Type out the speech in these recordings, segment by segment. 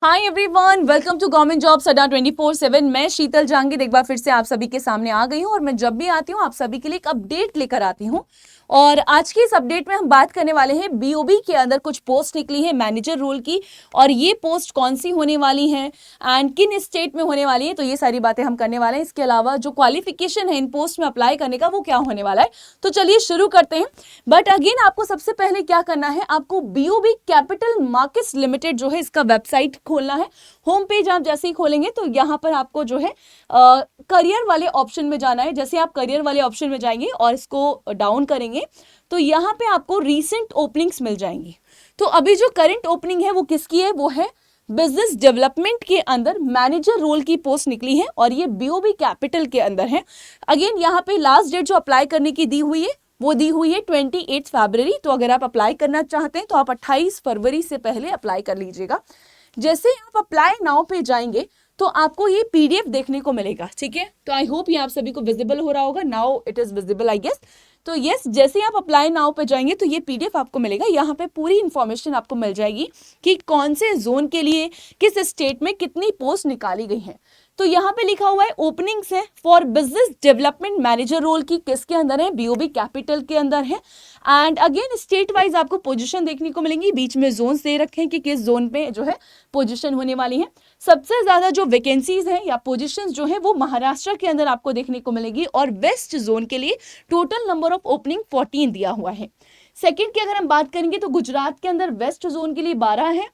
Hi everyone, welcome to government jobs Adda 24/7। मैं शीतल जहांगीर एक बार फिर से आप सभी के सामने आ गई हूं और मैं जब भी आती हूं आप सभी के लिए एक अपडेट लेकर आती हूं। और आज की इस अपडेट में हम बात करने वाले हैं बीओबी के अंदर कुछ पोस्ट निकली है मैनेजर रोल की, और ये पोस्ट कौन सी होने वाली हैं एंड किन स्टेट में होने वाली है, तो ये सारी बातें हम करने वाले हैं। इसके अलावा जो क्वालिफिकेशन है इन पोस्ट में अप्लाई करने का वो क्या होने वाला है, तो चलिए शुरू करते हैं। बट अगेन आपको सबसे पहले क्या करना है, आपको बीओबी कैपिटल मार्केट्स लिमिटेड जो है इसका वेबसाइट खोलना है। होम पेज आप जैसे ही खोलेंगे तो यहाँ पर आपको जो है करियर वाले ऑप्शन में जाना है। जैसे आप करियर वाले ऑप्शन में जाएंगे और इसको डाउन करेंगे तो यहाँ पे आपको रीसेंट ओपनिंग्स मिल जाएंगी। तो अभी जो करंट ओपनिंग है वो किसकी है, वो है बिजनेस डेवलपमेंट के अंदर मैनेजर रोल की पोस्ट निकली है और ये बीओबी कैपिटल के अंदर है। अगेन यहाँ पे लास्ट डेट जो अप्लाई करने की दी हुई है वो दी हुई है 28 फरवरी। तो अगर आप अप्लाई करना चाहते हैं तो आप 28 फरवरी से पहले अप्लाई कर लीजिएगा। जैसे आप अप्लाई नाउ पे जाएंगे तो आपको ये पीडीएफ देखने को मिलेगा, ठीक है। तो आई होप ये आप सभी को विजिबल हो रहा होगा। Now it is visible I guess. तो यस, जैसे आप अप्लाई नाउ पे जाएंगे तो ये पीडीएफ आपको मिलेगा। यहाँ पे पूरी इंफॉर्मेशन आपको मिल जाएगी कि कौन से जोन के लिए किस स्टेट में कितनी पोस्ट निकाली गई है। तो यहाँ पे लिखा हुआ है ओपनिंग्स है for business development manager role की, किसके अंदर है, बीओबी कैपिटल के अंदर है। एंड अगेन स्टेट वाइज आपको पोजीशन देखने को मिलेंगी, बीच में जोन्स दे रखे हैं कि किस जोन पे जो है पोजीशन होने वाली है। सबसे ज्यादा जो वैकेंसीज है या पोजीशंस जो है वो महाराष्ट्र के अंदर आपको देखने को मिलेगी और वेस्ट जोन के लिए टोटल नंबर ऑफ ओपनिंग 14 दिया हुआ है। सेकंड की अगर हम बात करेंगे तो गुजरात के अंदर वेस्ट जोन के लिए 12 है।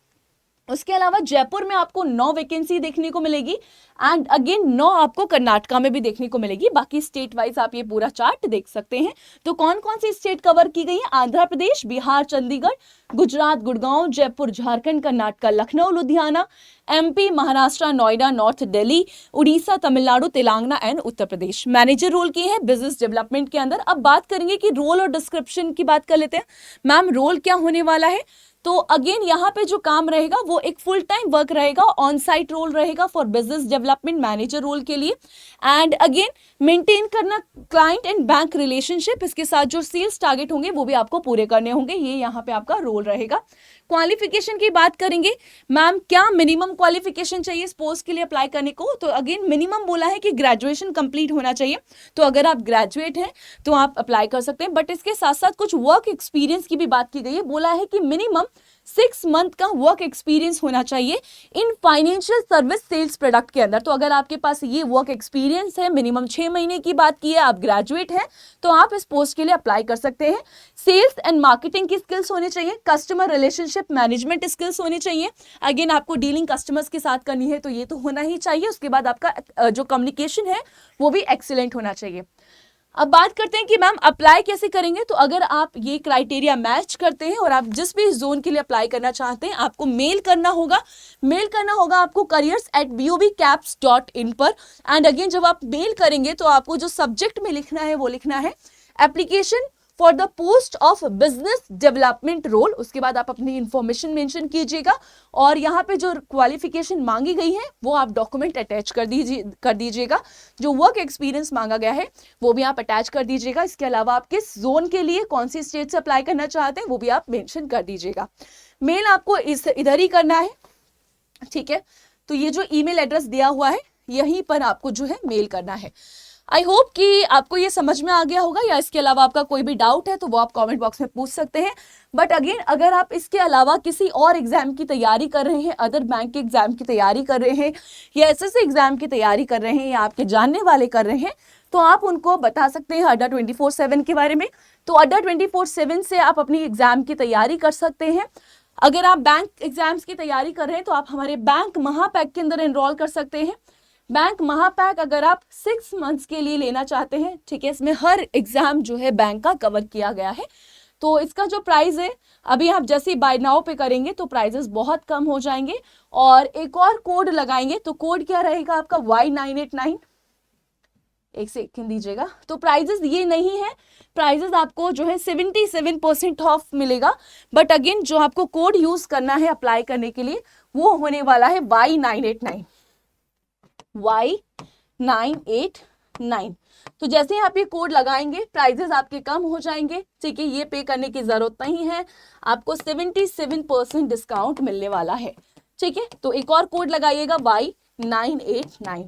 उसके अलावा जयपुर में आपको 9 वैकेंसी देखने को मिलेगी एंड अगेन 9 आपको कर्नाटका में भी देखने को मिलेगी। बाकी स्टेट वाइज आप ये पूरा चार्ट देख सकते हैं। तो कौन कौन सी स्टेट कवर की गई है, Andhra Pradesh, Bihar, Chandigarh, Gujarat, Gurgaon, Jaipur, Jharkhand, Karnataka, Lucknow, Ludhiana, MP, Maharashtra, Noida, north Delhi, Orissa, Tamil Nadu, Telangana and Uttar Pradesh. Manager role की है बिजनेस डेवलपमेंट के अंदर। अब बात करेंगे कि रोल और डिस्क्रिप्शन की बात कर लेते हैं। मैम रोल क्या होने वाला है, तो अगेन यहाँ पे जो काम रहेगा वो एक फुल टाइम वर्क रहेगा, ऑन साइट रोल रहेगा for business development manager role के लिए। एंड अगेन मेंटेन करना क्लाइंट एंड बैंक रिलेशनशिप, इसके साथ जो सेल्स टारगेट होंगे वो भी आपको पूरे करने होंगे। ये यहाँ पे आपका रोल रहेगा। क्वालिफिकेशन की बात करेंगे, मैम क्या मिनिमम क्वालिफिकेशन चाहिए इस पोस्ट के लिए अप्लाई करने को, तो अगेन मिनिमम बोला है कि ग्रेजुएशन कंप्लीट होना चाहिए। तो अगर आप ग्रेजुएट हैं तो आप अप्लाई कर सकते हैं। बट इसके साथ साथ कुछ वर्क एक्सपीरियंस की भी बात की गई है। बोला है कि मिनिमम 6 मंथ का वर्क एक्सपीरियंस होना चाहिए in financial service sales product के अंदर। तो अगर आपके पास ये वर्क एक्सपीरियंस है, मिनिमम 6 महीने की बात की है, आप ग्रेजुएट हैं, तो आप इस पोस्ट के लिए अप्लाई कर सकते हैं। सेल्स एंड मार्केटिंग की स्किल्स होनी चाहिए, कस्टमर रिलेशनशिप मैनेजमेंट स्किल्स होनी चाहिए। अगेन आपको डीलिंग कस्टमर्स के साथ करनी है तो ये तो होना ही चाहिए। उसके बाद आपका जो कम्युनिकेशन है वो भी एक्सीलेंट होना चाहिए। अब बात करते हैं कि मैम अप्लाई कैसे करेंगे। तो अगर आप ये क्राइटेरिया मैच करते हैं और आप जिस भी जोन के लिए अप्लाई करना चाहते हैं आपको मेल करना होगा। मेल करना होगा आपको careers@bobcaps.in पर। एंड अगेन जब आप मेल करेंगे तो आपको जो सब्जेक्ट में लिखना है वो लिखना है application for the post of business development role. उसके बाद आप अपनी इंफॉर्मेशन मेंशन कीजिएगा और यहाँ पे जो क्वालिफिकेशन मांगी गई है वो आप डॉक्यूमेंट अटैच कर दीजिएगा। जो वर्क एक्सपीरियंस मांगा गया है वो भी आप अटैच कर दीजिएगा। इसके अलावा आप किस जोन के लिए कौन सी स्टेट से अप्लाई करना चाहते हैं वो भी आप मेंशन कर दीजिएगा। मेल आपको इधर ही करना है, ठीक है। तो ये जो ईमेल एड्रेस दिया हुआ है यहीं पर आपको जो है मेल करना है। आई होप कि आपको ये समझ में आ गया होगा, या इसके अलावा आपका कोई भी डाउट है तो वो आप कमेंट बॉक्स में पूछ सकते हैं। बट अगेन अगर आप इसके अलावा किसी और एग्जाम की तैयारी कर रहे हैं, अदर बैंक के एग्जाम की तैयारी कर रहे हैं या एसएससी एग्जाम की तैयारी कर रहे हैं या आपके जानने वाले कर रहे हैं, तो आप उनको बता सकते हैं अड्डा 24/7 के बारे में। तो अड्डा 24/7 से आप अपनी एग्जाम की तैयारी कर सकते हैं। अगर आप बैंक एग्जाम्स की तैयारी कर रहे हैं तो आप हमारे बैंक महापैक के अंदर एनरोल कर सकते हैं। बैंक महापैक अगर आप 6 मंथ्स के लिए लेना चाहते हैं, ठीक है, इसमें हर एग्जाम जो है बैंक का कवर किया गया है। तो इसका जो प्राइस है अभी आप जैसे बाय नाउ पे करेंगे तो प्राइजेस बहुत कम हो जाएंगे। और एक और कोड लगाएंगे तो कोड क्या रहेगा आपका Y989। एक सेकंड दीजिएगा। तो प्राइजेस ये नहीं है, प्राइजेस आपको जो है 77% ऑफ मिलेगा। बट अगेन जो आपको कोड यूज करना है अप्लाई करने के लिए वो होने वाला है Y989। Y989। तो जैसे ही आप ये कोड लगाएंगे प्राइजेस आपके कम हो जाएंगे, ठीक है। ये पे करने की जरूरत नहीं है, आपको 77% डिस्काउंट मिलने वाला है। ठीक है, तो एक और कोड लगाइएगा Y989।